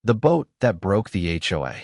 The Boat That Broke the HOA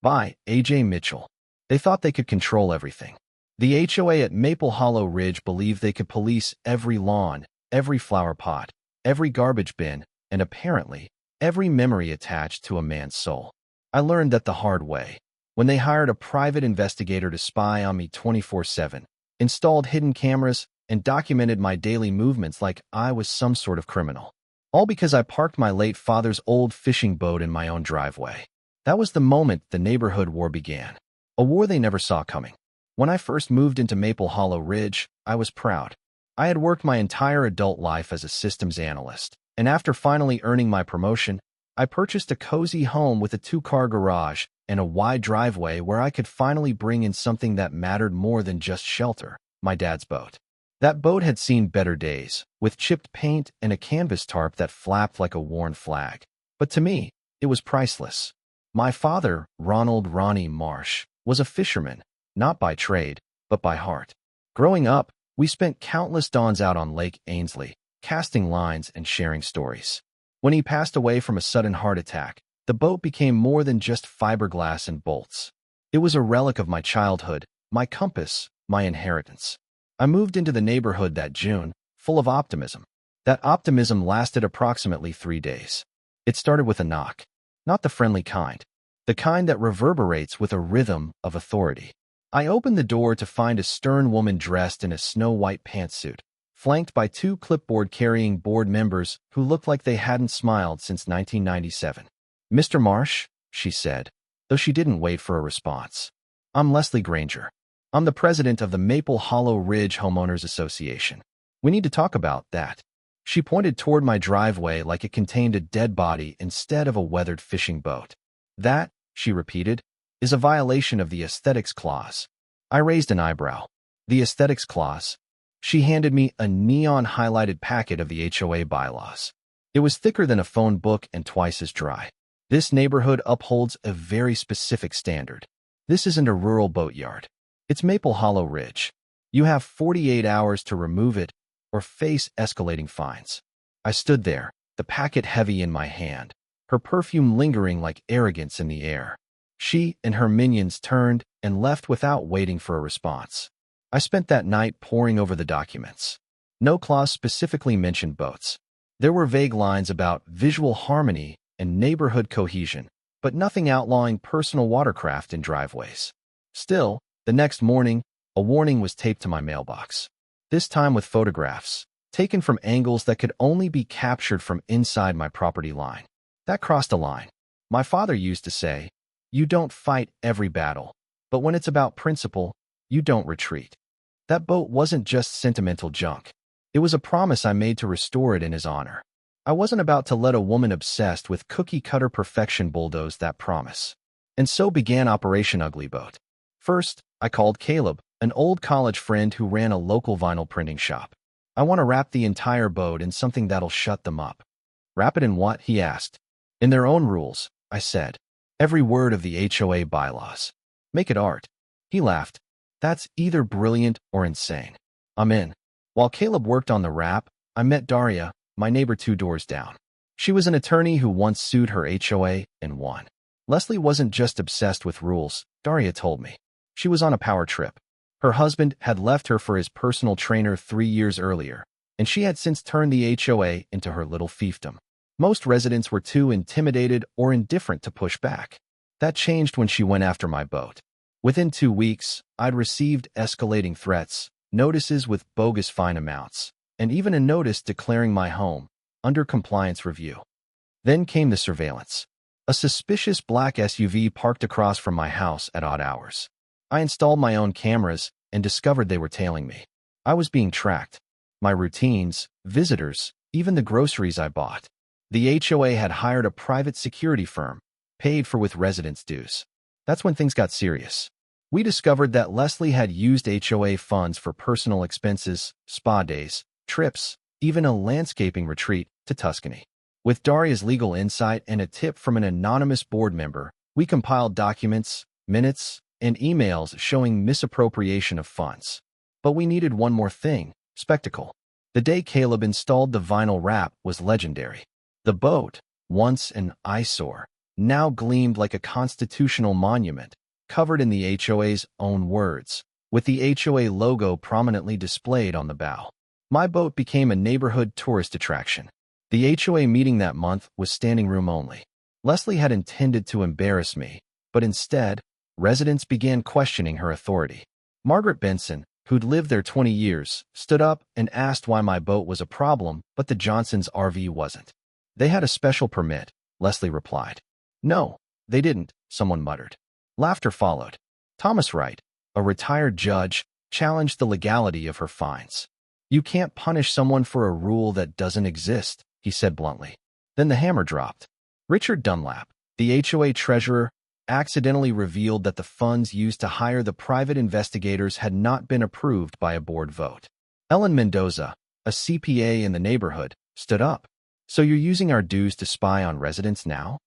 by A.J. Mitchell. They thought they could control everything. The HOA at Maple Hollow Ridge believed they could police every lawn, every flower pot, every garbage bin, and apparently, every memory attached to a man's soul. I learned that the hard way, when they hired a private investigator to spy on me 24/7, installed hidden cameras, and documented my daily movements like I was some sort of criminal. All because I parked my late father's old fishing boat in my own driveway. That was the moment the neighborhood war began. A war they never saw coming. When I first moved into Maple Hollow Ridge, I was proud. I had worked my entire adult life as a systems analyst, and after finally earning my promotion, I purchased a cozy home with a 2-car garage and a wide driveway where I could finally bring in something that mattered more than just shelter, my dad's boat. That boat had seen better days, with chipped paint and a canvas tarp that flapped like a worn flag. But to me, it was priceless. My father, Ronald "Ronnie" Marsh, was a fisherman, not by trade, but by heart. Growing up, we spent countless dawns out on Lake Ainsley, casting lines and sharing stories. When he passed away from a sudden heart attack, the boat became more than just fiberglass and bolts. It was a relic of my childhood, my compass, my inheritance. I moved into the neighborhood that June, full of optimism. That optimism lasted approximately 3 days. It started with a knock. Not the friendly kind. The kind that reverberates with a rhythm of authority. I opened the door to find a stern woman dressed in a snow-white pantsuit, flanked by 2 clipboard-carrying board members who looked like they hadn't smiled since 1997. "Mr. Marsh," she said, though she didn't wait for a response. "I'm Leslie Granger. I'm the president of the Maple Hollow Ridge Homeowners Association. We need to talk about that." She pointed toward my driveway like it contained a dead body instead of a weathered fishing boat. "That," she repeated, "is a violation of the aesthetics clause." I raised an eyebrow. The aesthetics clause? She handed me a neon-highlighted packet of the HOA bylaws. It was thicker than a phone book and twice as dry. "This neighborhood upholds a very specific standard. This isn't a rural boatyard. It's Maple Hollow Ridge. You have 48 hours to remove it or face escalating fines." I stood there, the packet heavy in my hand, her perfume lingering like arrogance in the air. She and her minions turned and left without waiting for a response. I spent that night poring over the documents. No clause specifically mentioned boats. There were vague lines about visual harmony and neighborhood cohesion, but nothing outlawing personal watercraft in driveways. Still, the next morning, a warning was taped to my mailbox. This time with photographs, taken from angles that could only be captured from inside my property line. That crossed a line. My father used to say, "You don't fight every battle, but when it's about principle, you don't retreat." That boat wasn't just sentimental junk. It was a promise I made to restore it in his honor. I wasn't about to let a woman obsessed with cookie-cutter perfection bulldoze that promise. And so began Operation Ugly Boat. First, I called Caleb, an old college friend who ran a local vinyl printing shop. "I want to wrap the entire boat in something that'll shut them up." "Wrap it in what?" he asked. "In their own rules," I said. "Every word of the HOA bylaws. Make it art." He laughed. "That's either brilliant or insane. I'm in." While Caleb worked on the wrap, I met Daria, my neighbor 2 doors down. She was an attorney who once sued her HOA and won. Leslie wasn't just obsessed with rules, Daria told me. She was on a power trip. Her husband had left her for his personal trainer 3 years earlier, and she had since turned the HOA into her little fiefdom. Most residents were too intimidated or indifferent to push back. That changed when she went after my boat. Within 2 weeks, I'd received escalating threats, notices with bogus fine amounts, and even a notice declaring my home under compliance review. Then came the surveillance. A suspicious black SUV parked across from my house at odd hours. I installed my own cameras and discovered they were tailing me. I was being tracked. My routines, visitors, even the groceries I bought. The HOA had hired a private security firm, paid for with residents' dues. That's when things got serious. We discovered that Leslie had used HOA funds for personal expenses, spa days, trips, even a landscaping retreat to Tuscany. With Daria's legal insight and a tip from an anonymous board member, we compiled documents, minutes, and emails showing misappropriation of funds. But we needed one more thing: spectacle. The day Caleb installed the vinyl wrap was legendary. The boat, once an eyesore, now gleamed like a constitutional monument, covered in the HOA's own words, with the HOA logo prominently displayed on the bow. My boat became a neighborhood tourist attraction. The HOA meeting that month was standing room only. Leslie had intended to embarrass me, but instead, residents began questioning her authority. Margaret Benson, who'd lived there 20 years, stood up and asked why my boat was a problem, but the Johnsons' RV wasn't. They had a special permit, Leslie replied. No, they didn't, someone muttered. Laughter followed. Thomas Wright, a retired judge, challenged the legality of her fines. You can't punish someone for a rule that doesn't exist, he said bluntly. Then the hammer dropped. Richard Dunlap, the HOA treasurer, accidentally revealed that the funds used to hire the private investigators had not been approved by a board vote. Ellen Mendoza, a CPA in the neighborhood, stood up. So you're using our dues to spy on residents now?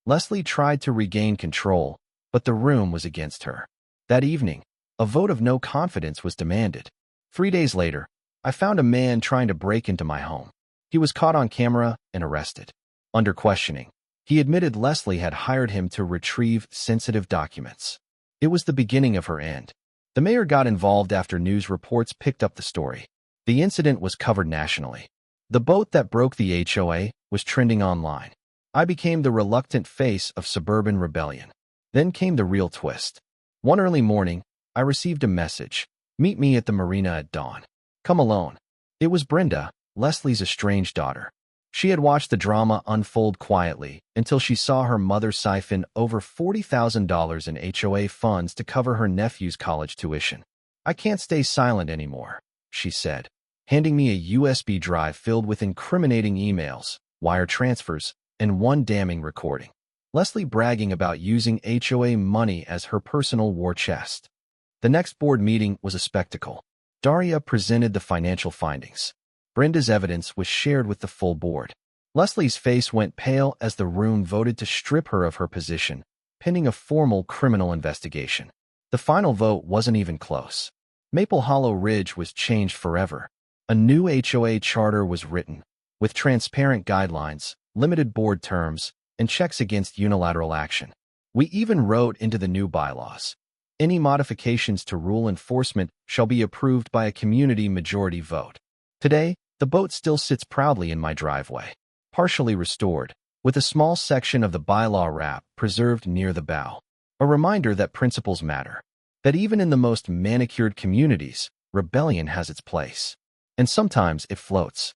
Leslie tried to regain control, but the room was against her. That evening, a vote of no confidence was demanded. 3 days later, I found a man trying to break into my home. He was caught on camera and arrested. Under questioning, he admitted Leslie had hired him to retrieve sensitive documents. It was the beginning of her end. The mayor got involved after news reports picked up the story. The incident was covered nationally. The boat that broke the HOA was trending online. I became the reluctant face of suburban rebellion. Then came the real twist. One early morning, I received a message. Meet me at the marina at dawn. Come alone. It was Brenda, Leslie's estranged daughter. She had watched the drama unfold quietly until she saw her mother siphon over $40,000 in HOA funds to cover her nephew's college tuition. I can't stay silent anymore, she said, handing me a USB drive filled with incriminating emails, wire transfers, and one damning recording. Leslie bragging about using HOA money as her personal war chest. The next board meeting was a spectacle. Daria presented the financial findings. Brenda's evidence was shared with the full board. Leslie's face went pale as the room voted to strip her of her position, pending a formal criminal investigation. The final vote wasn't even close. Maple Hollow Ridge was changed forever. A new HOA charter was written, with transparent guidelines, limited board terms, and checks against unilateral action. We even wrote into the new bylaws. Any modifications to rule enforcement shall be approved by a community majority vote. Today, the boat still sits proudly in my driveway, partially restored, with a small section of the bylaw wrap preserved near the bow. A reminder that principles matter, that even in the most manicured communities, rebellion has its place. And sometimes it floats.